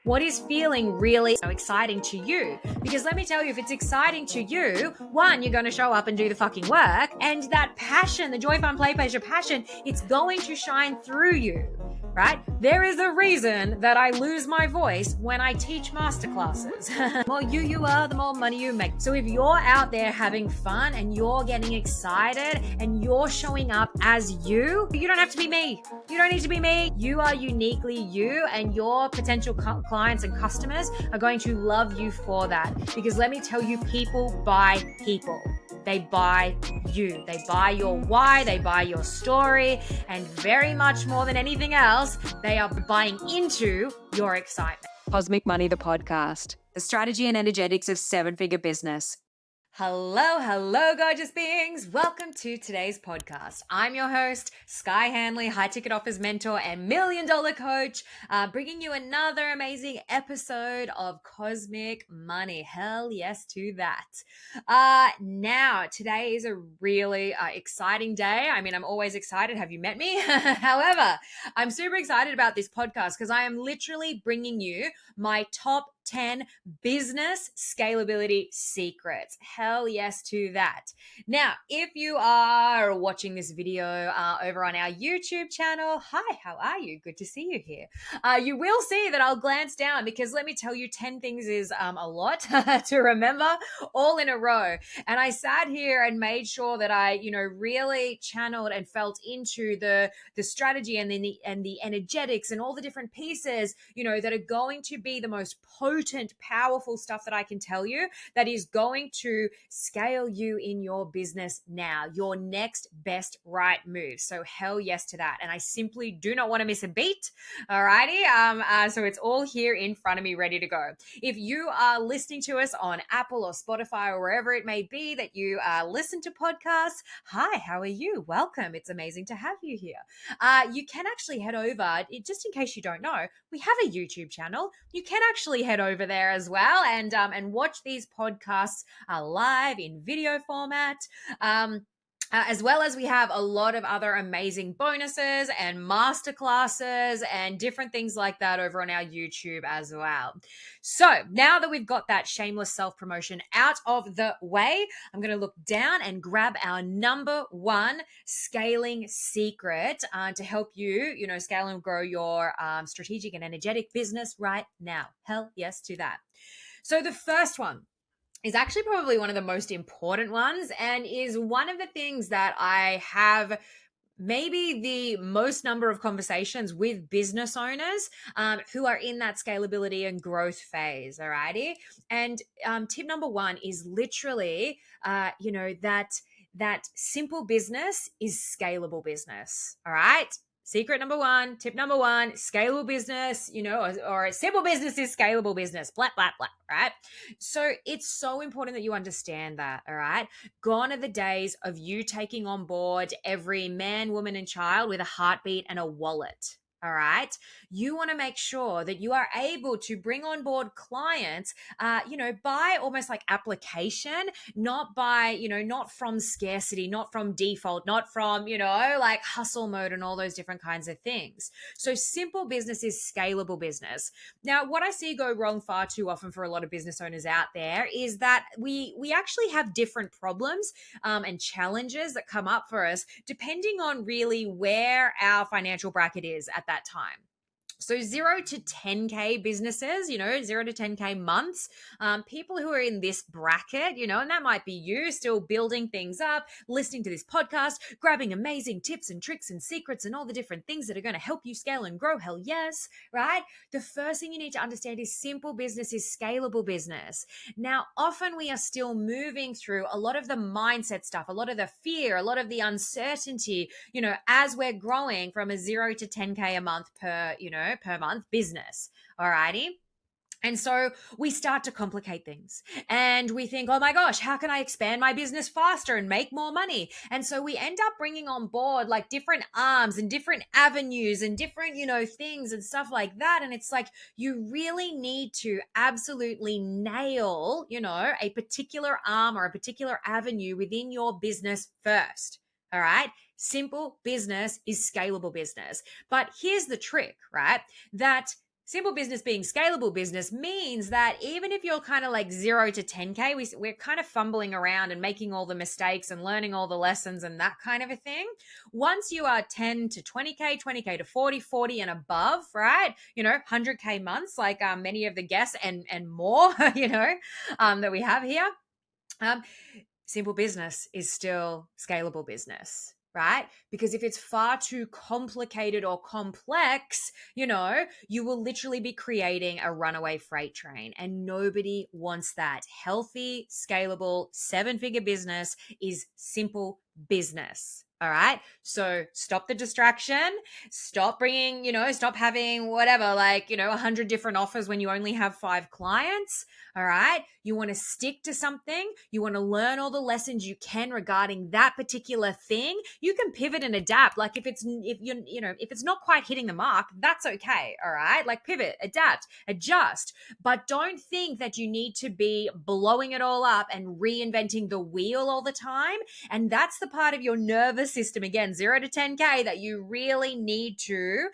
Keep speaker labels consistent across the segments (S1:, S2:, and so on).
S1: What is feeling really exciting to you? Because let me tell you, if it's exciting to you, one, you're going to show up and do the fucking work. And that passion, the joy, fun, play, pleasure, passion, it's going to shine through you. Right? There is a reason that I lose my voice when I teach masterclasses. The more you are, the more money you make. So if you're out there having fun and you're getting excited and you're showing up as you don't have to be me. You don't need to be me. You are uniquely you, and your potential clients and customers are going to love you for that. Because let me tell you, people buy people. They buy you. They buy your why, they buy your story, and very much more than anything else, they are buying into your excitement.
S2: Cosmic Money, the podcast, the strategy and energetics of seven-figure business.
S1: Hello, gorgeous beings. Welcome to today's podcast. I'm your host, Skye Hanley, high ticket offers mentor and $1 million coach, bringing you another amazing episode of Cosmic Money. Hell yes to that. Now, today is a really exciting day. I mean, I'm always excited. Have you met me? However, I'm super excited about this podcast because I am literally bringing you my top 10 business scalability secrets. Hell yes to that. Now, if you are watching this video over on our YouTube channel, hi, how are you? Good to see you here. You will see that I'll glance down because let me tell you, 10 things is a lot to remember all in a row. And I sat here and made sure that I, really channeled and felt into the strategy and the energetics and all the different pieces, that are going to be the most potent, powerful stuff that I can tell you that is going to scale you in your business now, your next best right move. So hell yes to that. And I simply do not want to miss a beat. Alrighty. So it's all here in front of me, ready to go. If you are listening to us on Apple or Spotify or wherever it may be that you listen to podcasts, hi, how are you? Welcome. It's amazing to have you here. You can actually head over, just in case you don't know, we have a YouTube channel. You can actually head over there as well and watch these podcasts live in video format. As well as we have a lot of other amazing bonuses and masterclasses and different things like that over on our YouTube as well. So now that we've got that shameless self-promotion out of the way, I'm going to look down and grab our number one scaling secret to help you, scale and grow your strategic and energetic business right now. Hell yes to that. So the first one is actually probably one of the most important ones and is one of the things that I have maybe the most number of conversations with business owners who are in that scalability and growth phase. Alrighty. And tip number one is literally, that simple business is scalable business. All right. Secret number one, tip number one, scalable business, or simple business is scalable business, blah, blah, blah, right? So it's so important that you understand that, all right? Gone are the days of you taking on board every man, woman, and child with a heartbeat and a wallet. All right. You want to make sure that you are able to bring on board clients, by almost like application, not by, not from scarcity, not from default, not from, like hustle mode and all those different kinds of things. So simple business is scalable business. Now, what I see go wrong far too often for a lot of business owners out there is that we actually have different problems and challenges that come up for us depending on really where our financial bracket is at that time. So 0 to 10K businesses, 0 to 10K months, people who are in this bracket, and that might be you still building things up, listening to this podcast, grabbing amazing tips and tricks and secrets and all the different things that are going to help you scale and grow. Hell yes, right? The first thing you need to understand is simple business is scalable business. Now, often we are still moving through a lot of the mindset stuff, a lot of the fear, a lot of the uncertainty, as we're growing from a 0 to 10K a month per month business. All righty. And so we start to complicate things and we think, oh my gosh, how can I expand my business faster and make more money? And so we end up bringing on board like different arms and different avenues and different, things and stuff like that. And it's like, you really need to absolutely nail, a particular arm or a particular avenue within your business first. All right. Simple business is scalable business. But here's the trick, right? That Simple business being scalable business means that even if you're kind of like 0 to 10K, we're kind of fumbling around and making all the mistakes and learning all the lessons and that kind of a thing. Once you are 10 to 20K, 20K to 40, 40 and above, right? 100K months, like many of the guests and more, that we have here. Um, Simple business is still scalable business, right? Because if it's far too complicated or complex, you will literally be creating a runaway freight train, and nobody wants that. Healthy, scalable, 7-figure business is simple business. All right. So stop the distraction. Stop stop having whatever, 100 different offers when you only have 5 clients. All right. You want to stick to something. You want to learn all the lessons you can regarding that particular thing. You can pivot and adapt. Like if it's not quite hitting the mark, that's okay. All right. Like pivot, adapt, adjust, but don't think that you need to be blowing it all up and reinventing the wheel all the time. And that's the part of your nervous system, again, 0 to 10K, that you really need to,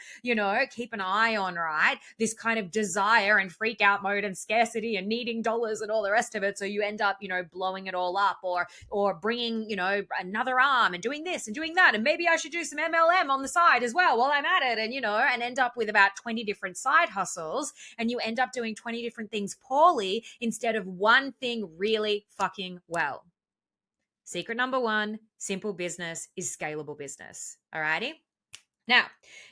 S1: keep an eye on, right? This kind of desire and freak out mode and scarcity and needing dollars and all the rest of it. So you end up, blowing it all up, or bringing, another arm and doing this and doing that. And maybe I should do some MLM on the side as well while I'm at it. And, and end up with about 20 different side hustles. And you end up doing 20 different things poorly instead of one thing really fucking well. Secret number 1, simple business is scalable business. All righty. Now,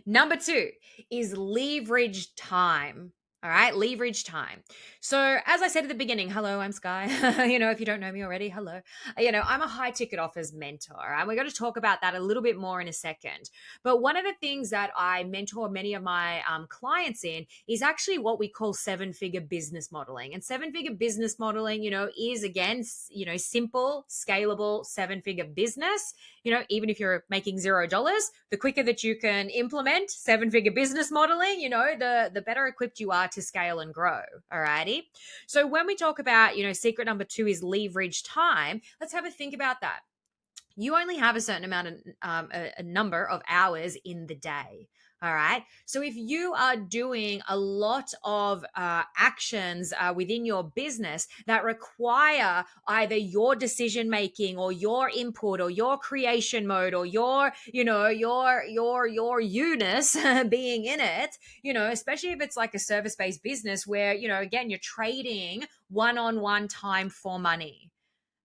S1: number 2 is leverage time. All right, leverage time. So, as I said at the beginning, hello, I'm Skye. If you don't know me already, hello. I'm a high ticket offers mentor, and we're going to talk about that a little bit more in a second. But one of the things that I mentor many of my clients in is actually what we call 7-figure business modeling. And 7-figure business modeling, is again, simple, scalable 7-figure business. Even if you're making $0, the quicker that you can implement 7-figure business modeling, the better equipped you are to scale and grow. All righty. So when we talk about, secret number 2 is leverage time, let's have a think about that. You only have a certain amount of a number of hours in the day. All right. So if you are doing a lot of actions within your business that require either your decision making or your input or your creation mode or your you-ness being in it, especially if it's like a service-based business where, again, you're trading one-on-one time for money.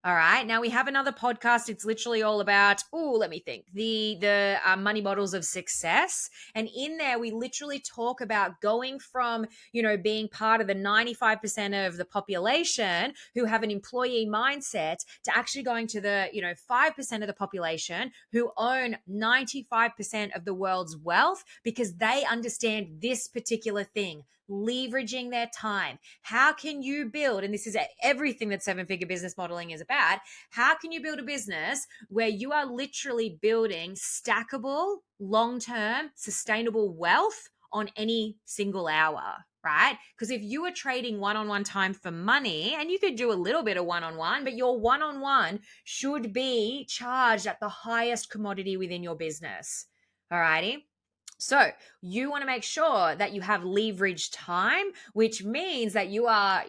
S1: All right. Now we have another podcast. It's literally all about, let me think, the money models of success. And in there, we literally talk about going from, being part of the 95% of the population who have an employee mindset to actually going to the, 5% of the population who own 95% of the world's wealth because they understand this particular thing. Leveraging their time. How can you build, and this is everything that 7-figure business modeling is about, how can you build a business where you are literally building stackable, long-term, sustainable wealth on any single hour, right? Because if you are trading one-on-one time for money, and you could do a little bit of one-on-one, but your one-on-one should be charged at the highest commodity within your business. All righty. So you want to make sure that you have leverage time, which means that you are,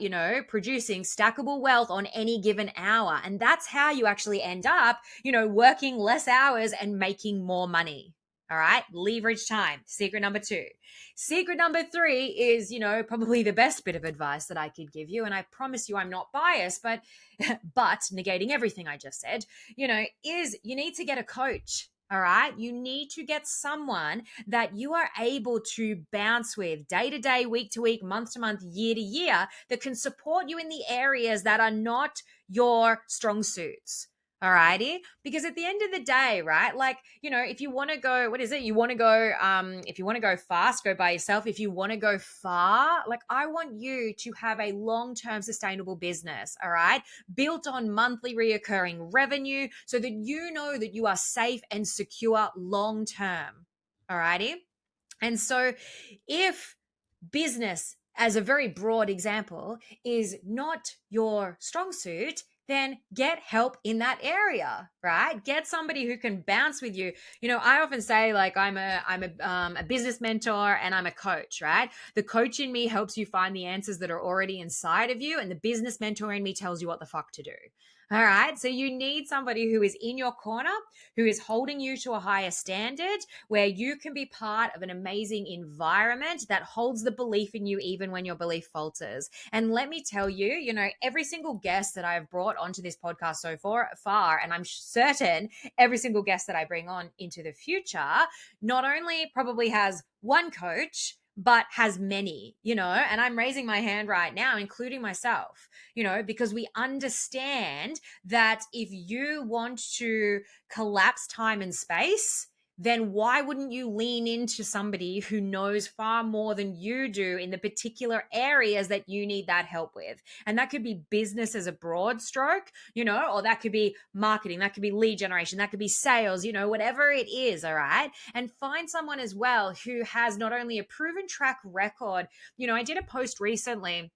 S1: producing stackable wealth on any given hour. And that's how you actually end up, working less hours and making more money. All right. Leverage time. Secret number 2. Secret number 3 is, probably the best bit of advice that I could give you. And I promise you I'm not biased, but negating everything I just said, is you need to get a coach. All right. You need to get someone that you are able to bounce with day to day, week to week, month to month, year to year that can support you in the areas that are not your strong suits. All righty. Because at the end of the day, right? Like, if you want to go, if you want to go fast, go by yourself. If you want to go far, like I want you to have a long-term sustainable business. All right. Built on monthly reoccurring revenue so that you know that you are safe and secure long-term. All righty. And so if business, as a very broad example, is not your strong suit, then get help in that area, right? Get somebody who can bounce with you. I often say, like, I'm a business mentor and I'm a coach, right? The coach in me helps you find the answers that are already inside of you, and the business mentor in me tells you what the fuck to do. All right. So you need somebody who is in your corner, who is holding you to a higher standard, where you can be part of an amazing environment that holds the belief in you even when your belief falters. And let me tell you, every single guest that I've brought onto this podcast so far, and I'm certain every single guest that I bring on into the future, not only probably has one coach, but has many, and I'm raising my hand right now, including myself, because we understand that if you want to collapse time and space, then why wouldn't you lean into somebody who knows far more than you do in the particular areas that you need that help with? And that could be business as a broad stroke, or that could be marketing, that could be lead generation, that could be sales, whatever it is, all right? And find someone as well who has not only a proven track record. I did a post recently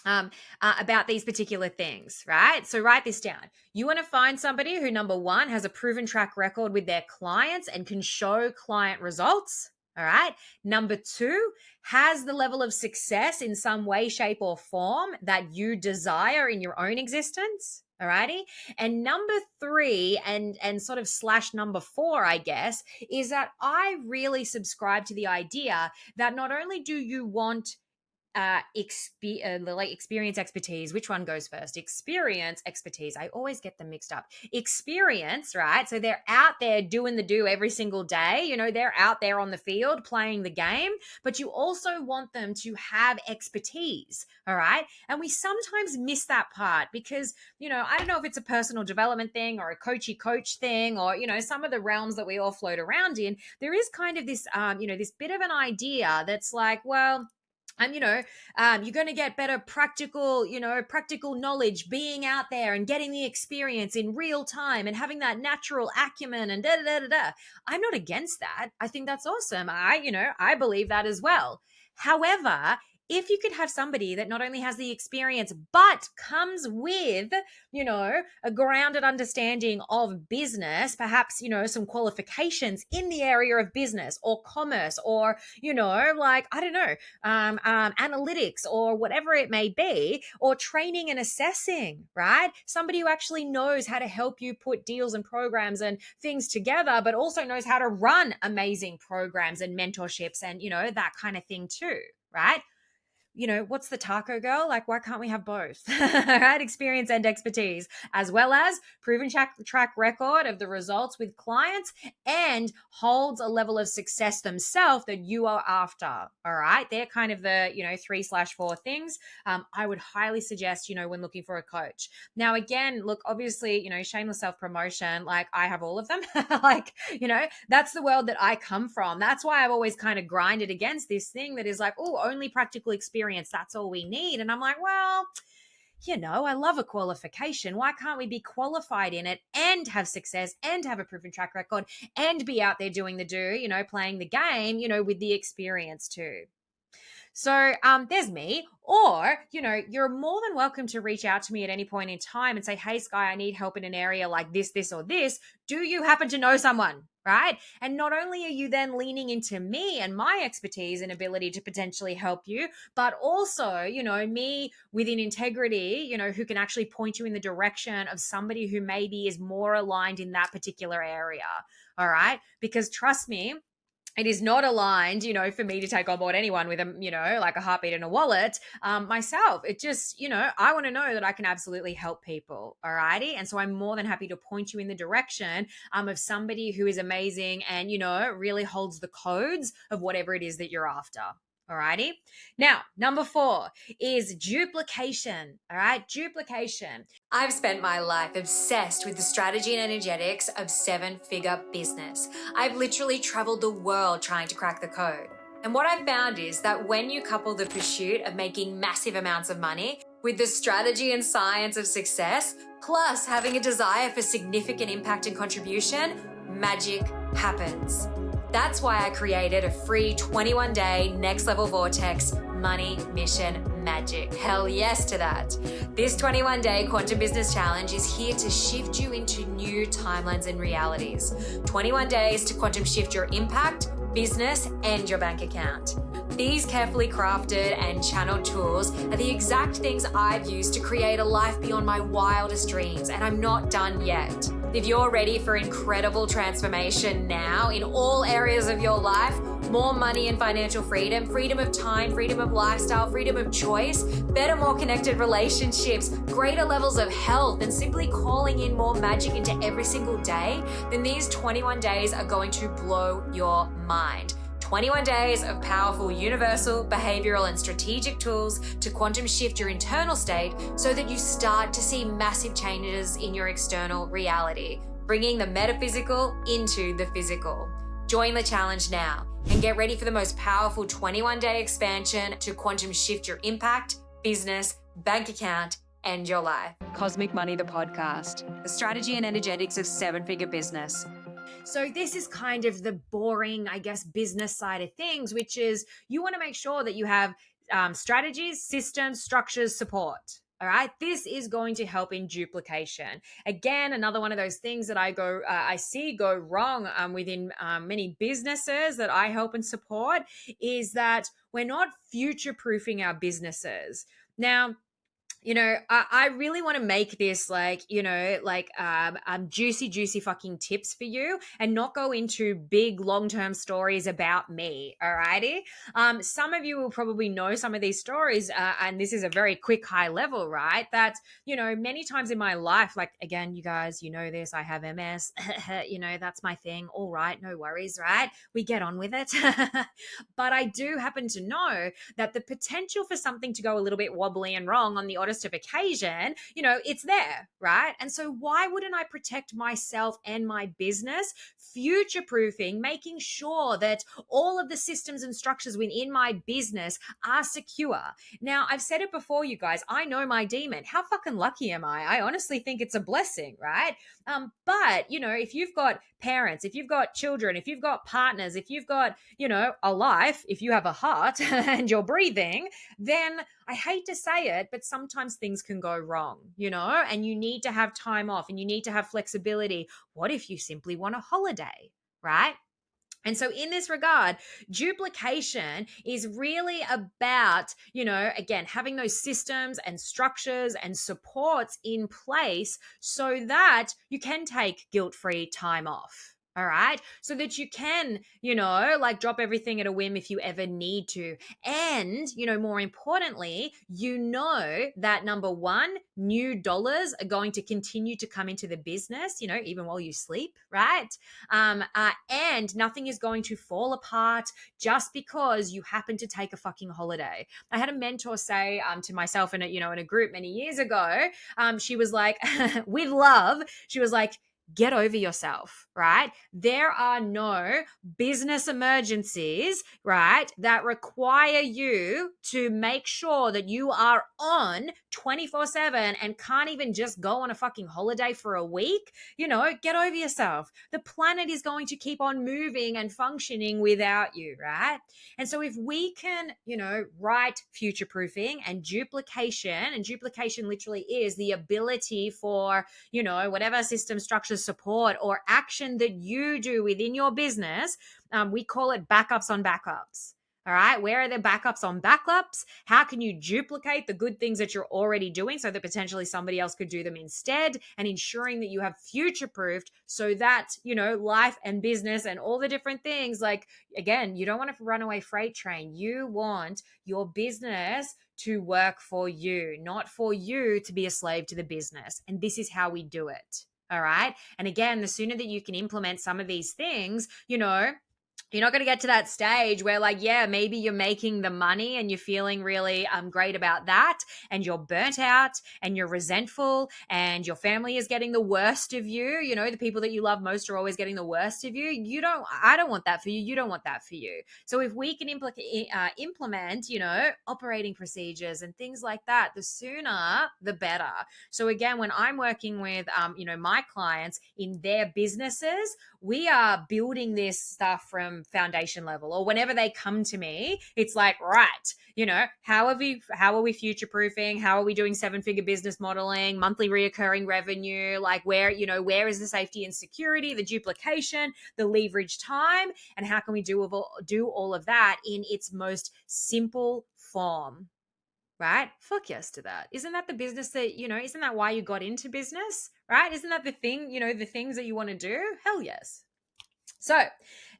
S1: about these particular things, right? So write this down. You want to find somebody who, number one, has a proven track record with their clients and can show client results. All right. Number two, has the level of success in some way, shape, or form that you desire in your own existence. All righty. And number three, and sort of slash number four, I guess, is that I really subscribe to the idea that not only do you want experience, expertise. Which one goes first? Experience, expertise. I always get them mixed up. Experience, right? So they're out there doing the do every single day. They're out there on the field playing the game, but you also want them to have expertise. All right. And we sometimes miss that part because, I don't know if it's a personal development thing or a coachy coach thing or, some of the realms that we all float around in. There is kind of this, this bit of an idea that's like, well, you're going to get better practical knowledge being out there and getting the experience in real time and having that natural acumen and da da da da. I'm not against that. I think that's awesome. I believe that as well. However, if you could have somebody that not only has the experience, but comes with, a grounded understanding of business, perhaps, some qualifications in the area of business or commerce or, analytics or whatever it may be, or training and assessing, right? Somebody who actually knows how to help you put deals and programs and things together, but also knows how to run amazing programs and mentorships and, that kind of thing too, right? What's the taco girl? Like, why can't we have both? Right? Experience and expertise, as well as proven track record of the results with clients and holds a level of success themselves that you are after. All right. They're kind of the, 3/4 things. I would highly suggest, when looking for a coach. Now, again, look, obviously, shameless self-promotion, like I have all of them. That's the world that I come from. That's why I've always kind of grinded against this thing that is like, oh, only practical experience. That's all we need. And I'm like, well, I love a qualification. Why can't we be qualified in it and have success and have a proven track record and be out there doing the do, playing the game, with the experience too. So there's me. Or, you're more than welcome to reach out to me at any point in time and say, hey, Skye, I need help in an area like this, or this. Do you happen to know someone? Right? And not only are you then leaning into me and my expertise and ability to potentially help you, but also, me within integrity, who can actually point you in the direction of somebody who maybe is more aligned in that particular area. All right? Because trust me, it is not aligned, for me to take on board anyone with a, like a heartbeat and a wallet myself. It just, I want to know that I can absolutely help people. All righty. And so I'm more than happy to point you in the direction of somebody who is amazing and, really holds the codes of whatever it is that you're after. All righty. Now, number 4 is duplication. All right. Duplication. I've spent my life obsessed with the strategy and energetics of 7-figure business. I've literally traveled the world trying to crack the code. And what I've found is that when you couple the pursuit of making massive amounts of money with the strategy and science of success, plus having a desire for significant impact and contribution, magic happens. That's why I created a free 21-day next level vortex money, mission, magic. Hell yes to that. This 21-day Quantum Business Challenge is here to shift you into new timelines and realities. 21 days to quantum shift your impact, business, and your bank account. These carefully crafted and channeled tools are the exact things I've used to create a life beyond my wildest dreams, and I'm not done yet. If you're ready for incredible transformation now in all areas of your life, more money and financial freedom, freedom of time, freedom of lifestyle, freedom of choice, better, more connected relationships, greater levels of health, and simply calling in more magic into every single day, then these 21 days are going to blow your mind. 21 days of powerful universal, behavioral, and strategic tools to quantum shift your internal state so that you start to see massive changes in your external reality, bringing the metaphysical into the physical. Join the challenge now and get ready for the most powerful 21-day expansion to quantum shift your impact, business, bank account, and your life.
S2: Cosmic Money, the podcast, the strategy and energetics of seven-figure business.
S1: So this is kind of the boring, I guess, business side of things, which is you want to make sure that you have strategies, systems, structures, support. All right. This is going to help in duplication. Again, another one of those things that I see go wrong within many businesses that I help and support is that we're not future-proofing our businesses. Now, I really want to make this juicy fucking tips for you and not go into big long-term stories about me. All righty. Some of you will probably know some of these stories. And this is a very quick high level, right? That, many times in my life, like, again, you guys, this, I have MS, that's my thing. All right. No worries. Right. We get on with it. But I do happen to know that the potential for something to go a little bit wobbly and wrong on the oddest of occasion, it's there, right? And so why wouldn't I protect myself and my business, future-proofing, making sure that all of the systems and structures within my business are secure? Now, I've said it before, you guys, I know my demon. How fucking lucky am I? I honestly think it's a blessing, right? But, if you've got parents, if you've got children, if you've got partners, if you've got, a life, if you have a heart and you're breathing, then I hate to say it, but sometimes things can go wrong, and you need to have time off and you need to have flexibility. What if you simply want a holiday, right? And so in this regard, duplication is really about, again, having those systems and structures and supports in place so that you can take guilt-free time off. All right. So that you can, drop everything at a whim if you ever need to. And, more importantly, that number one, new dollars are going to continue to come into the business, even while you sleep, right? And nothing is going to fall apart just because you happen to take a fucking holiday. I had a mentor say to myself in a group many years ago, she was like, with love, she was like, get over yourself, right? There are no business emergencies, right, that require you to make sure that you are on 24/7 and can't even just go on a fucking holiday for a week. Get over yourself. The planet is going to keep on moving and functioning without you, right? And so if we can, write future-proofing and duplication literally is the ability for, whatever system, structure, support, or action that you do within your business, we call it backups on backups. All right. Where are the backups on backups? How can you duplicate the good things that you're already doing so that potentially somebody else could do them instead, and ensuring that you have future-proofed so that, life and business and all the different things, like, again, you don't want a runaway freight train. You want your business to work for you, not for you to be a slave to the business. And this is how we do it. All right. And again, the sooner that you can implement some of these things, you're not going to get to that stage where, like, yeah, maybe you're making the money and you're feeling really great about that, and you're burnt out and you're resentful and your family is getting the worst of you. The people that you love most are always getting the worst of you. I don't want that for you. You don't want that for you. So if we can implement, operating procedures and things like that, the sooner, the better. So again, when I'm working with, my clients in their businesses, we are building this stuff from foundation level, or whenever they come to me, it's like, right, how are we future proofing? How are we doing 7-figure business modeling, monthly reoccurring revenue? Like where is the safety and security, the duplication, the leverage time, and how can we do all of that in its most simple form? Right? Fuck yes to that. Isn't that the business that, isn't that why you got into business? Right? Isn't that the thing, the things that you want to do? Hell yes. So,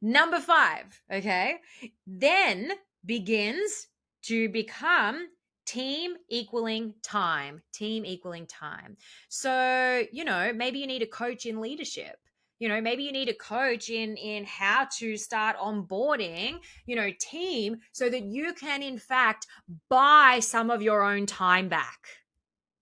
S1: number 5, okay, then begins to become team equaling time. Team equaling time. So, maybe you need a coach in leadership. Maybe you need a coach in how to start onboarding, team, so that you can in fact buy some of your own time back.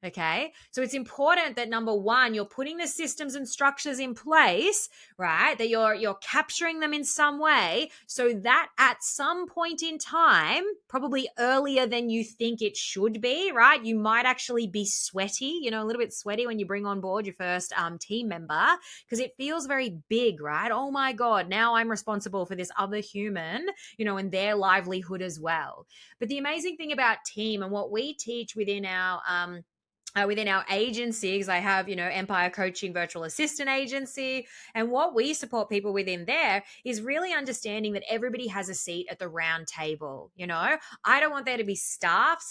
S1: Okay. So it's important that number 1, you're putting the systems and structures in place, right? That you're capturing them in some way so that at some point in time, probably earlier than you think it should be, right? You might actually be sweaty, a little bit sweaty when you bring on board your first team member, because it feels very big, right? Oh my God, now I'm responsible for this other human, and their livelihood as well. But the amazing thing about team and what we teach within our agency, because I have, Empire Coaching Virtual Assistant Agency. And what we support people within there is really understanding that everybody has a seat at the round table. I don't want there to be staff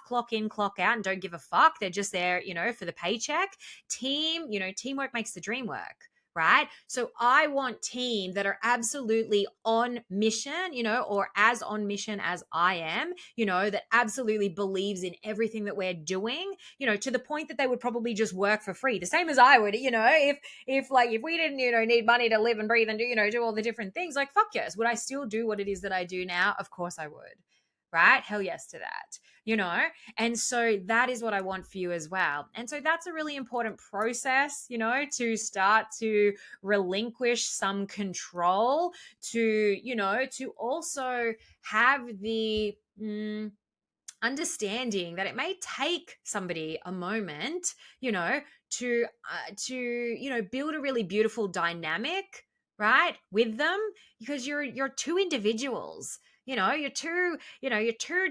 S1: clock in, clock out and don't give a fuck. They're just there, for the paycheck. Teamwork makes the dream work. Right? So I want team that are absolutely on mission, or as on mission as I am, that absolutely believes in everything that we're doing, to the point that they would probably just work for free. The same as I would, if we didn't, need money to live and breathe and do all the different things, like, fuck yes. Would I still do what it is that I do now? Of course I would. Right? Hell yes to that, And so that is what I want for you as well. And so that's a really important process, to start to relinquish some control, to also have the understanding that it may take somebody a moment, to build a really beautiful dynamic, right, with them, because you're two individuals. You're two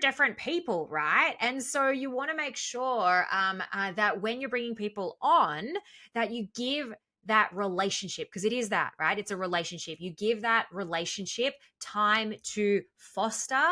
S1: different people, right? And so you want to make sure that when you're bringing people on, that you give that relationship, because it is that, right? It's a relationship. You give that relationship time to foster.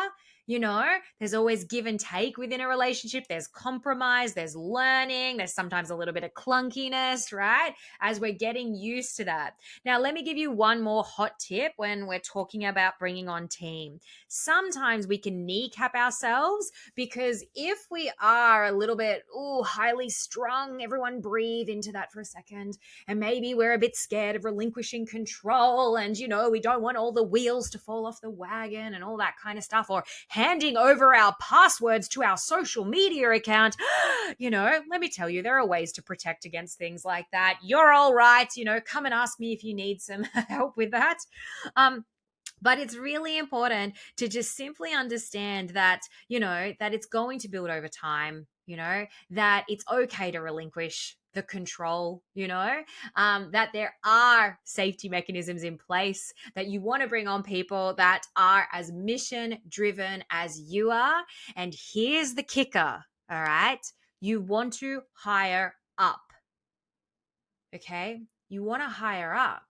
S1: There's always give and take within a relationship. There's compromise, there's learning, there's sometimes a little bit of clunkiness, right? As we're getting used to that. Now, let me give you one more hot tip when we're talking about bringing on team. Sometimes we can kneecap ourselves, because if we are a little bit, highly strung, everyone breathe into that for a second, and maybe we're a bit scared of relinquishing control, and, we don't want all the wheels to fall off the wagon and all that kind of stuff, or handing over our passwords to our social media account. Let me tell you, there are ways to protect against things like that. You're all right. Come and ask me if you need some help with that. But it's really important to just simply understand that, that it's going to build over time, that it's okay to relinquish the control, that there are safety mechanisms in place, that you want to bring on people that are as mission driven as you are. And here's the kicker, all right? You want to hire up, okay? You want to hire up.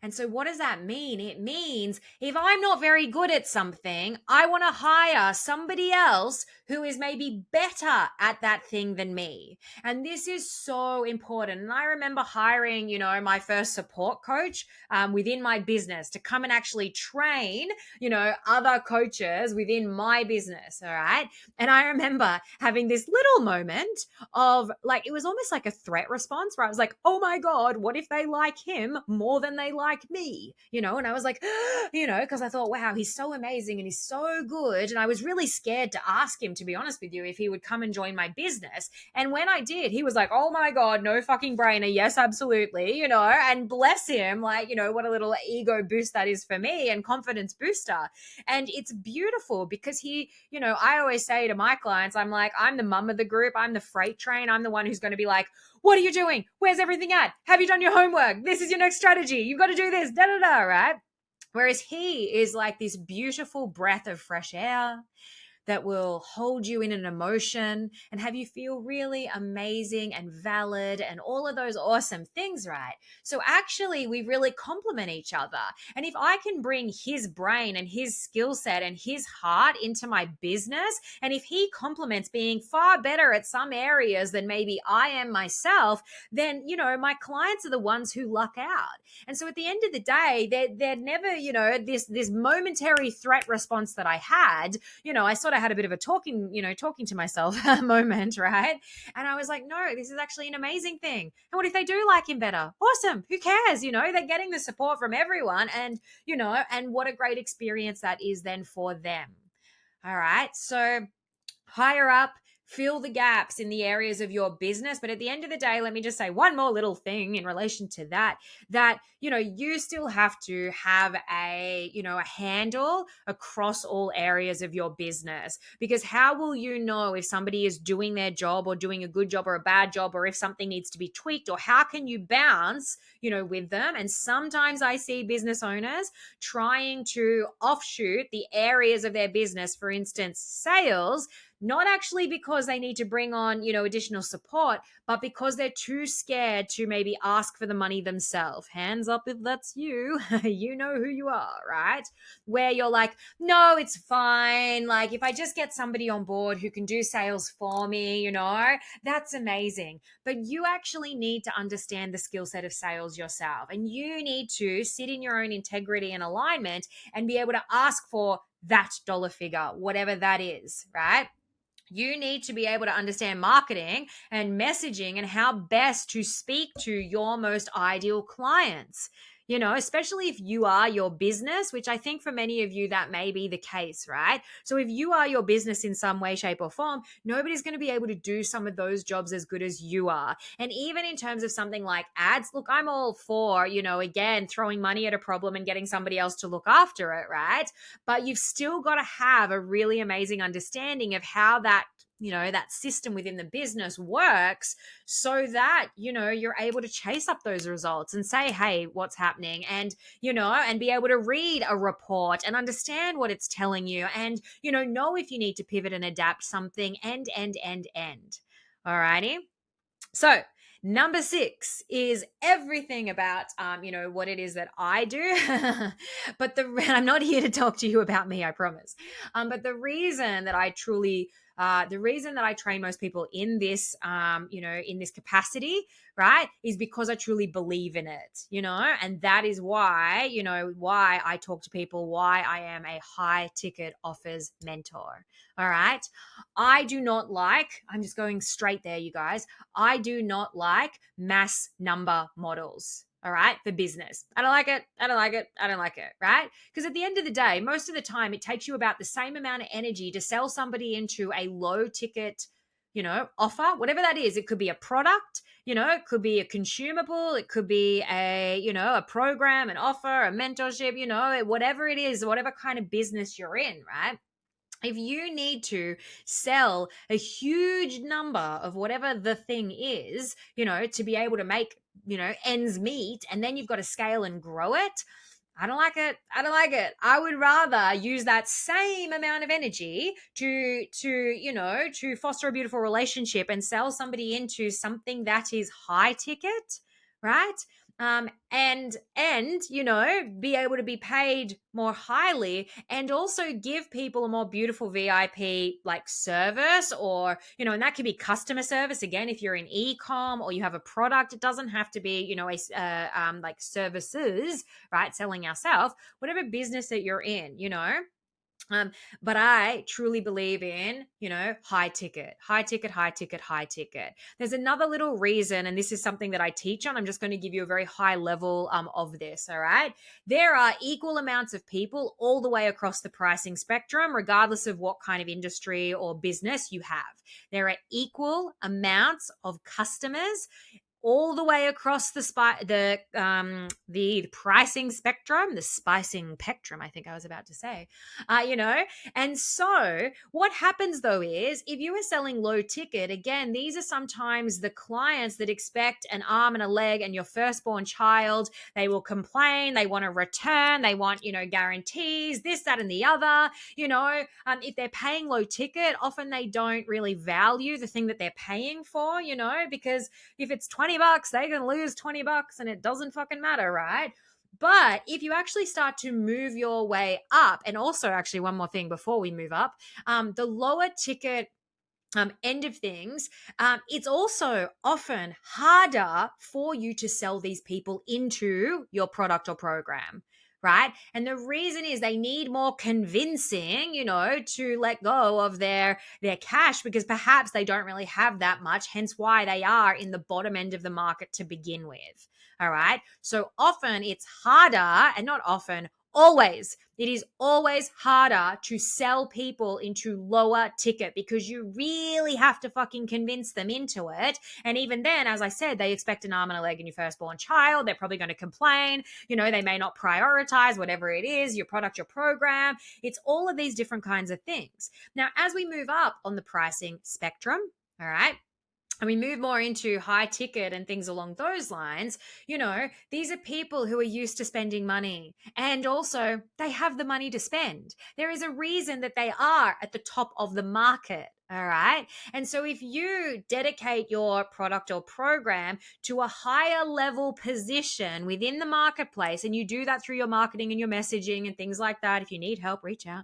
S1: And so what does that mean? It means if I'm not very good at something, I want to hire somebody else who is maybe better at that thing than me. And this is so important. And I remember hiring, my first support coach within my business to come and actually train, other coaches within my business. All right. And I remember having this little moment of it was almost like a threat response where I was like, oh my God, what if they like him more than they like me? And I was like, because I thought, wow, he's so amazing and he's so good. And I was really scared to ask him, to be honest with you, if he would come and join my business. And when I did, he was like, oh my God, no fucking brainer. Yes, absolutely. And bless him, what a little ego boost that is for me, and confidence booster. And it's beautiful because he, I always say to my clients, I'm like, I'm the mum of the group. I'm the freight train. I'm the one who's going to be like, what are you doing? Where's everything at? Have you done your homework? This is your next strategy. You've got to do this, right? Whereas he is like this beautiful breath of fresh air that will hold you in an emotion and have you feel really amazing and valid and all of those awesome things, right? So actually, we really complement each other. And if I can bring his brain and his skill set and his heart into my business, and if he complements being far better at some areas than maybe I am myself, then, my clients are the ones who luck out. And so at the end of the day, they're never, this momentary threat response that I had, I sort of had a bit of a talking to myself moment, right? And I was like, no, this is actually an amazing thing. And what if they do like him better? Awesome. Who cares? They're getting the support from everyone. And, and what a great experience that is then for them. All right. So hire up, fill the gaps in the areas of your business. But at the end of the day, let me just say one more little thing in relation to that, you still have to have a handle across all areas of your business, because how will you know if somebody is doing their job or doing a good job or a bad job, or if something needs to be tweaked, or how can you bounce, with them? And sometimes I see business owners trying to offshoot the areas of their business, for instance, sales, not actually because they need to bring on, additional support, but because they're too scared to maybe ask for the money themselves. Hands up if that's you. You know who you are, right? Where you're like, no, it's fine. Like, if I just get somebody on board who can do sales for me, that's amazing. But you actually need to understand the skill set of sales yourself. And you need to sit in your own integrity and alignment and be able to ask for that dollar figure, whatever that is, right? You need to be able to understand marketing and messaging and how best to speak to your most ideal clients, especially if you are your business, which I think for many of you that may be the case, right? So if you are your business in some way, shape, or form, nobody's going to be able to do some of those jobs as good as you are. And even in terms of something like ads, look, I'm all for, again, throwing money at a problem and getting somebody else to look after it, right? But you've still got to have a really amazing understanding of how that system within the business works, so that, you're able to chase up those results and say, hey, what's happening? And, and be able to read a report and understand what it's telling you and, know if you need to pivot and adapt something and. All righty. So number 6 is everything about, what it is that I do. But I'm not here to talk to you about me, I promise. But the reason that I train most people in this, in this capacity, right, is because I truly believe in it, and that is why, why I talk to people, why I am a high ticket offers mentor. All right. I'm just going straight there, you guys. I do not like mass number models. All right, for business. I don't like it. Right? Because at the end of the day, most of the time, it takes you about the same amount of energy to sell somebody into a low ticket, offer, whatever that is. It could be a product, it could be a consumable, it could be a program, an offer, a mentorship, whatever it is, whatever kind of business you're in, right? If you need to sell a huge number of whatever the thing is, to be able to make, ends meet, and then you've got to scale and grow it, I don't like it. I would rather use that same amount of energy to foster a beautiful relationship and sell somebody into something that is high ticket, right? And be able to be paid more highly, and also give people a more beautiful VIP like service, or and that could be customer service. Again, if you're in e-com or you have a product, it doesn't have to be like services, right? Selling ourselves, whatever business that you're in, but I truly believe in, high ticket. There's another little reason, and this is something that I teach on. I'm just going to give you a very high level of this, all right? There are equal amounts of people all the way across the pricing spectrum, regardless of what kind of industry or business you have. There are equal amounts of customers all the way across the pricing spectrum, the spicing spectrum, I think I was about to say, and so what happens though is if you are selling low ticket, again, these are sometimes the clients that expect an arm and a leg and your firstborn child. They will complain, they want a return, they want, guarantees, this, that, and the other. If they're paying low ticket, often they don't really value the thing that they're paying for, because if it's $20, they can lose $20 and it doesn't fucking matter, right? But if you actually start to move your way up, and also actually one more thing before we move up, the lower ticket end of things, it's also often harder for you to sell these people into your product or program. Right. And the reason is they need more convincing, to let go of their cash because perhaps they don't really have that much, hence why they are in the bottom end of the market to begin with. All right. So often it's harder, and not often, always. It is always harder to sell people into lower ticket because you really have to fucking convince them into it. And even then, as I said, they expect an arm and a leg in your firstborn child. They're probably going to complain. They may not prioritize whatever it is, your product, your program. It's all of these different kinds of things. Now, as we move up on the pricing spectrum, all right, and we move more into high ticket and things along those lines, these are people who are used to spending money, and also they have the money to spend. There is a reason that they are at the top of the market. All right. And so if you dedicate your product or program to a higher level position within the marketplace, and you do that through your marketing and your messaging and things like that, if you need help, reach out.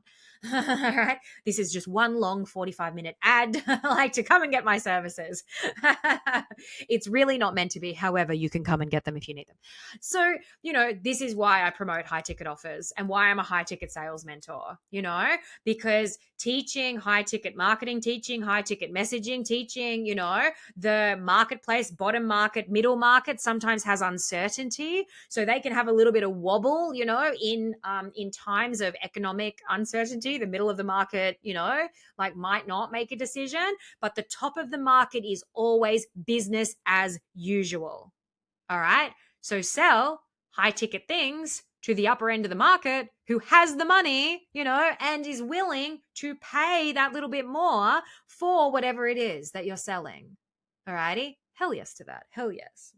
S1: All right. This is just one long 45-minute ad, like to come and get my services. It's really not meant to be. However, you can come and get them if you need them. So, this is why I promote high ticket offers and why I'm a high ticket sales mentor, because teaching high ticket marketing, teaching high ticket messaging, teaching, the marketplace, bottom market, middle market sometimes has uncertainty. So they can have a little bit of wobble, in times of economic uncertainty. The middle of the market, might not make a decision, but the top of the market is always business as usual. All right. So sell high ticket things to the upper end of the market who has the money, and is willing to pay that little bit more for whatever it is that you're selling. All righty. Hell yes to that. Hell yes.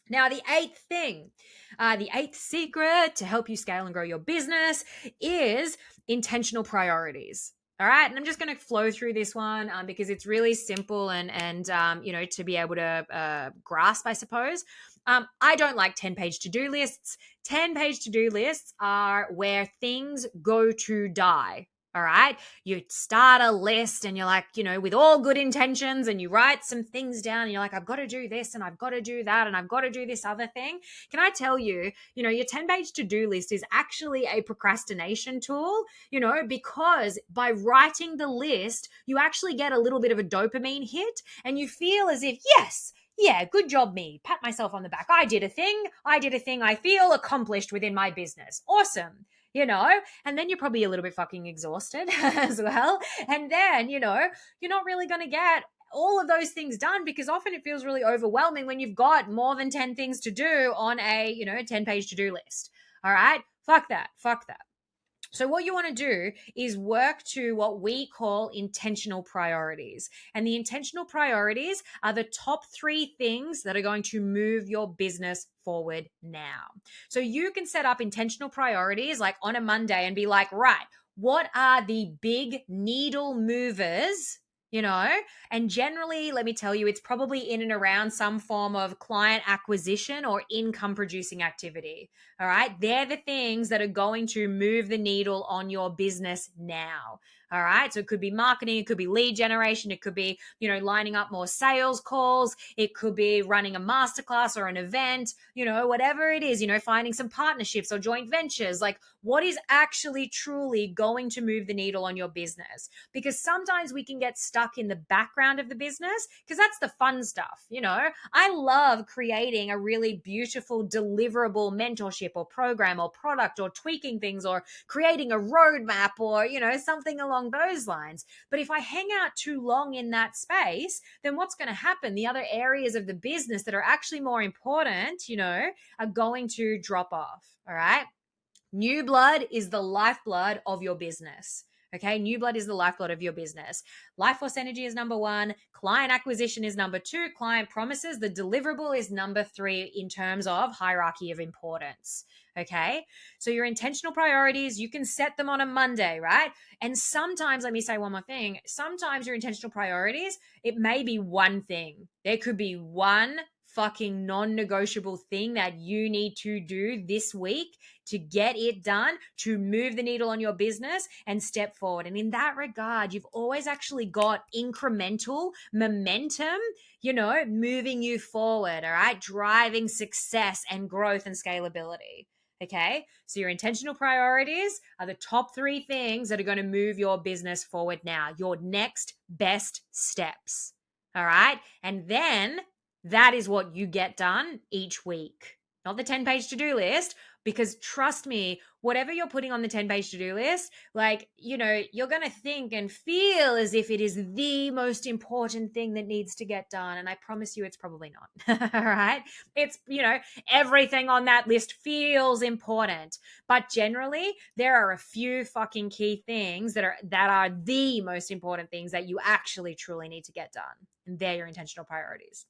S1: Now, the eighth thing, the eighth secret to help you scale and grow your business is intentional priorities. All right. And I'm just going to flow through this one because it's really simple and to be able to grasp, I suppose. I don't like 10-page to-do lists. 10-page to-do lists are where things go to die. All right. You start a list and you're like, with all good intentions, and you write some things down and you're like, I've got to do this and I've got to do that and I've got to do this other thing. Can I tell you, your 10-page to-do list is actually a procrastination tool, because by writing the list, you actually get a little bit of a dopamine hit and you feel as if, yes, yeah, good job me. Pat myself on the back. I did a thing I feel accomplished within my business. Awesome. And then you're probably a little bit fucking exhausted as well. And then, you're not really going to get all of those things done because often it feels really overwhelming when you've got more than 10 things to do on a, 10-page to-do list. All right. Fuck that. So what you want to do is work to what we call intentional priorities. And the intentional priorities are the top 3 things that are going to move your business forward now. So you can set up intentional priorities like on a Monday and be like, right, what are the big needle movers? And generally, let me tell you, it's probably in and around some form of client acquisition or income producing activity. All right. They're the things that are going to move the needle on your business now. All right. So it could be marketing. It could be lead generation. It could be, lining up more sales calls. It could be running a masterclass or an event, whatever it is, finding some partnerships or joint ventures. Like what is actually truly going to move the needle on your business? Because sometimes we can get stuck in the background of the business because that's the fun stuff. I love creating a really beautiful, deliverable mentorship or program or product or tweaking things or creating a roadmap or, something along along those lines. But if I hang out too long in that space, then what's going to happen? The other areas of the business that are actually more important, are going to drop off. All right. New blood is the lifeblood of your business. Okay. New blood is the lifeblood of your business. Life force energy is number one. Client acquisition is number two. Client promises, the deliverable, is number three in terms of hierarchy of importance. Okay. So your intentional priorities, you can set them on a Monday, right? And sometimes, let me say one more thing. Sometimes your intentional priorities, it may be one thing. There could be one fucking non-negotiable thing that you need to do this week to get it done, to move the needle on your business and step forward. And in that regard, you've always actually got incremental momentum, moving you forward, all right? Driving success and growth and scalability. Okay. So your intentional priorities are the top three things that are going to move your business forward now, your next best steps. All right. And then that is what you get done each week, not the 10-page to-do list. Because trust me, whatever you're putting on the 10-page to-do list, you're going to think and feel as if it is the most important thing that needs to get done. And I promise you, it's probably not. All right. It's, everything on that list feels important. But generally, there are a few fucking key things that are the most important things that you actually truly need to get done. And they're your intentional priorities.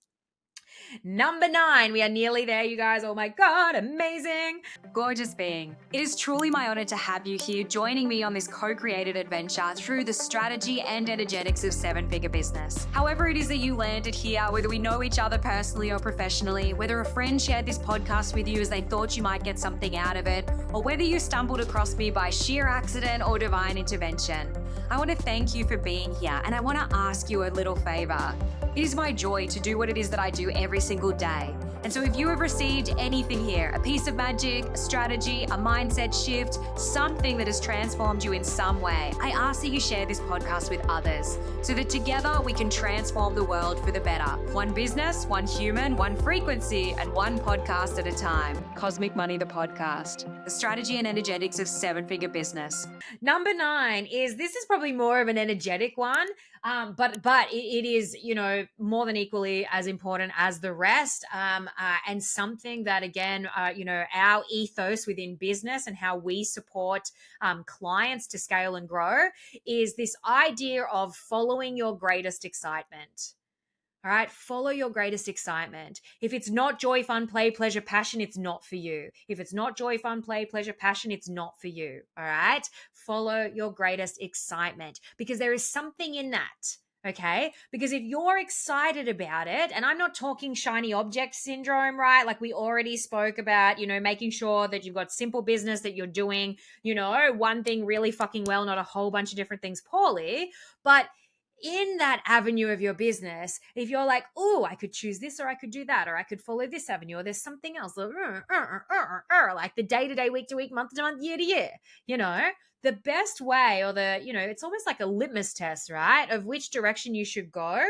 S1: Number 9, we are nearly there, you guys. Oh my God, amazing.
S2: Gorgeous being. It is truly my honor to have you here joining me on this co-created adventure through the strategy and energetics of 7-figure business. However it is that you landed here, whether we know each other personally or professionally, whether a friend shared this podcast with you as they thought you might get something out of it, or whether you stumbled across me by sheer accident or divine intervention, I want to thank you for being here, and I want to ask you a little favor. It is my joy to do what it is that I do every single day. And so if you have received anything here, a piece of magic, a strategy, a mindset shift, something that has transformed you in some way, I ask that you share this podcast with others so that together we can transform the world for the better. One business, one human, one frequency, and one podcast at a time. Cosmic Money, the podcast. The strategy and energetics of 7-figure business.
S1: Number 9 is, this is probably more of an energetic one, but it is, more than equally as important as the rest, and something that, again, our ethos within business and how we support clients to scale and grow is this idea of following your greatest excitement. All right. Follow your greatest excitement. If it's not joy, fun, play, pleasure, passion, it's not for you. If it's not joy, fun, play, pleasure, passion, it's not for you. All right. Follow your greatest excitement, because there is something in that. Okay. Because if you're excited about it, and I'm not talking shiny object syndrome, right? Like we already spoke about, making sure that you've got simple business, that you're doing, one thing really fucking well, not a whole bunch of different things poorly. But in that avenue of your business, if you're like, oh, I could choose this, or I could do that, or I could follow this avenue, or there's something else, like the day-to-day, week-to-week, month-to-month, year-to-year, the best way, or it's almost like a litmus test, right, of which direction you should go.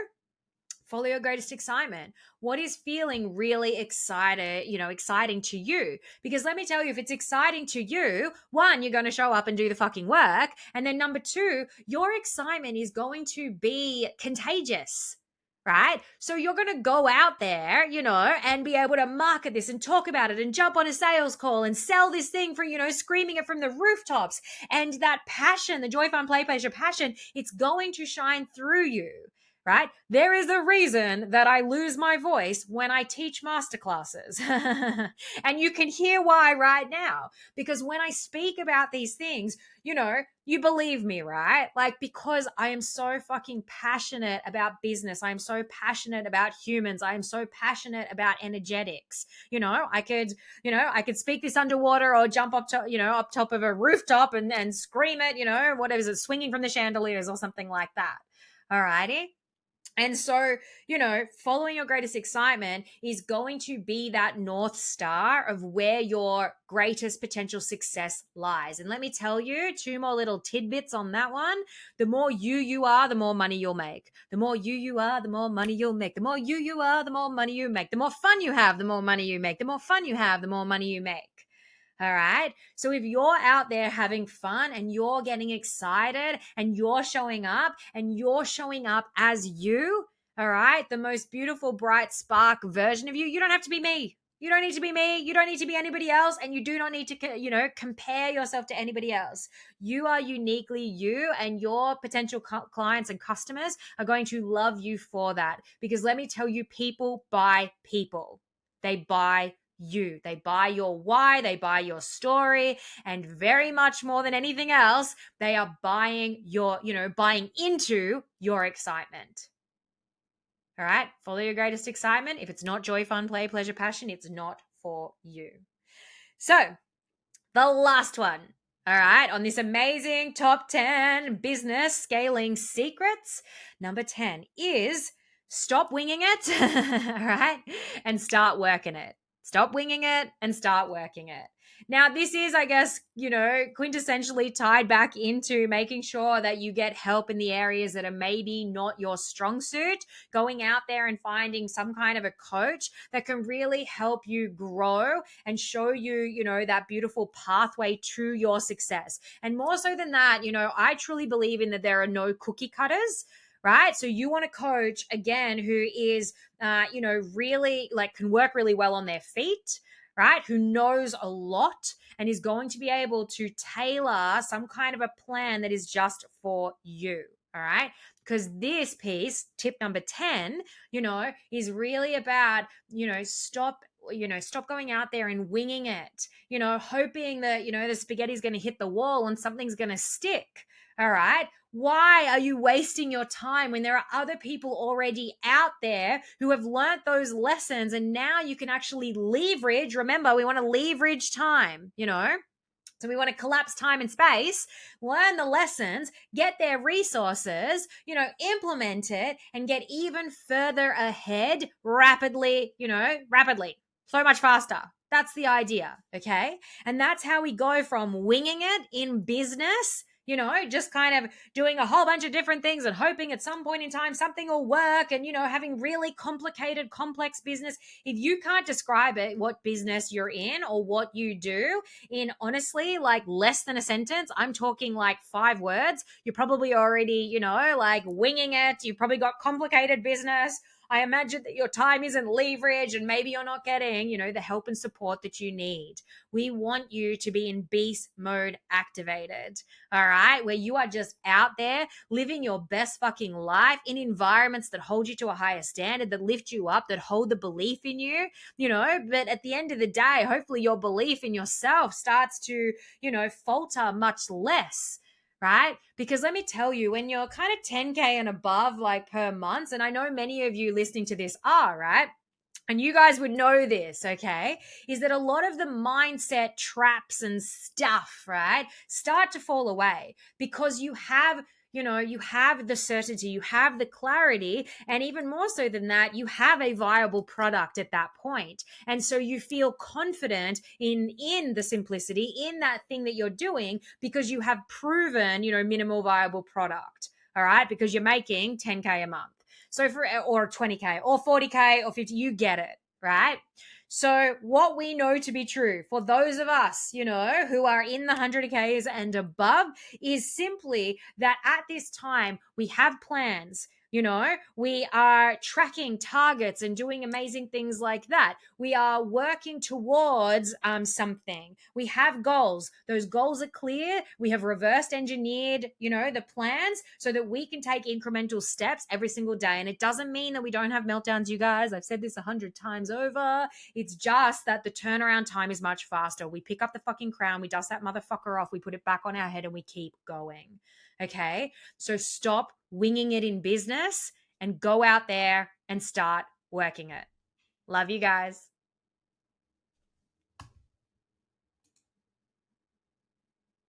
S1: Follow your greatest excitement. What is feeling really exciting to you? Because let me tell you, if it's exciting to you, 1, you're going to show up and do the fucking work. And then number 2, your excitement is going to be contagious, right? So you're going to go out there, and be able to market this and talk about it and jump on a sales call and sell this thing for, screaming it from the rooftops. And that passion, the joy, fun, play, pleasure, passion, it's going to shine through you. Right? There is a reason that I lose my voice when I teach masterclasses. And you can hear why right now. Because when I speak about these things, you believe me, right? Like, because I am so fucking passionate about business. I am so passionate about humans. I am so passionate about energetics. I could speak this underwater, or jump up top of a rooftop and scream it, whatever is it, swinging from the chandeliers or something like that. Alrighty. And so, following your greatest excitement is going to be that North Star of where your greatest potential success lies. And let me tell you 2 more little tidbits on that one. The more you are, the more money you'll make. The more you are, the more money you'll make. The more you are, the more money you make. The more fun you have, the more money you make. The more fun you have, the more money you make. All right. So if you're out there having fun and you're getting excited and you're showing up as you, all right, the most beautiful, bright spark version of you, you don't have to be me. You don't need to be me. You don't need to be anybody else. And you do not need to, compare yourself to anybody else. You are uniquely you, and your potential clients and customers are going to love you for that. Because let me tell you, people buy people. They buy you. They buy your why, they buy your story, and very much more than anything else, they are buying buying into your excitement. All right, follow your greatest excitement. If it's not joy, fun, play, pleasure, passion, it's not for you. So, the last one, all right, on this amazing top 10 business scaling secrets, number 10 is stop winging it, all right, and start working it. Stop winging it and start working it. Now, this is, I guess, quintessentially tied back into making sure that you get help in the areas that are maybe not your strong suit, going out there and finding some kind of a coach that can really help you grow and show you, that beautiful pathway to your success. And more so than that, I truly believe in that there are no cookie cutters. Right. So you want a coach, again, who is, really can work really well on their feet, right? Who knows a lot and is going to be able to tailor some kind of a plan that is just for you. All right. Because this piece, tip number 10, is really about, stop going out there and winging it, hoping that, the spaghetti is going to hit the wall and something's going to stick. All right. Why are you wasting your time when there are other people already out there who have learned those lessons, and now you can actually leverage? Remember, we want to leverage time, So we want to collapse time and space, learn the lessons, get their resources, implement it, and get even further ahead rapidly, rapidly, so much faster. That's the idea, okay? And that's how we go from winging it in business, just kind of doing a whole bunch of different things and hoping at some point in time something will work, and, having really complicated, complex business. If you can't describe it, what business you're in or what you do, in honestly less than a sentence, I'm talking 5 words, you're probably already, winging it. You've probably got complicated business. I imagine that your time isn't leveraged and maybe you're not getting, the help and support that you need. We want you to be in beast mode activated, all right, where you are just out there living your best fucking life in environments that hold you to a higher standard, that lift you up, that hold the belief in you, but at the end of the day, hopefully your belief in yourself starts to, falter much less. Right? Because let me tell you, when you're kind of 10K and above, per month, and I know many of you listening to this are, right? And you guys would know this, okay, is that a lot of the mindset traps and stuff, right, start to fall away because you have the certainty, you have the clarity, and even more so than that, you have a viable product at that point. And so you feel confident in the simplicity, in that thing that you're doing, because you have proven, minimal viable product. All right, because you're making 10K a month. So or 20K or 40K or 50, you get it, right? So what we know to be true for those of us, who are in the 100Ks and above, is simply that at this time we have plans. We are tracking targets and doing amazing things like that. We are working towards something. We have goals. Those goals are clear. We have reversed engineered, the plans so that we can take incremental steps every single day. And it doesn't mean that we don't have meltdowns, you guys. I've said this 100 times over. It's just that the turnaround time is much faster. We pick up the fucking crown, we dust that motherfucker off, we put it back on our head, and we keep going. Okay? So stop winging it in business and go out there and start working it. Love you guys.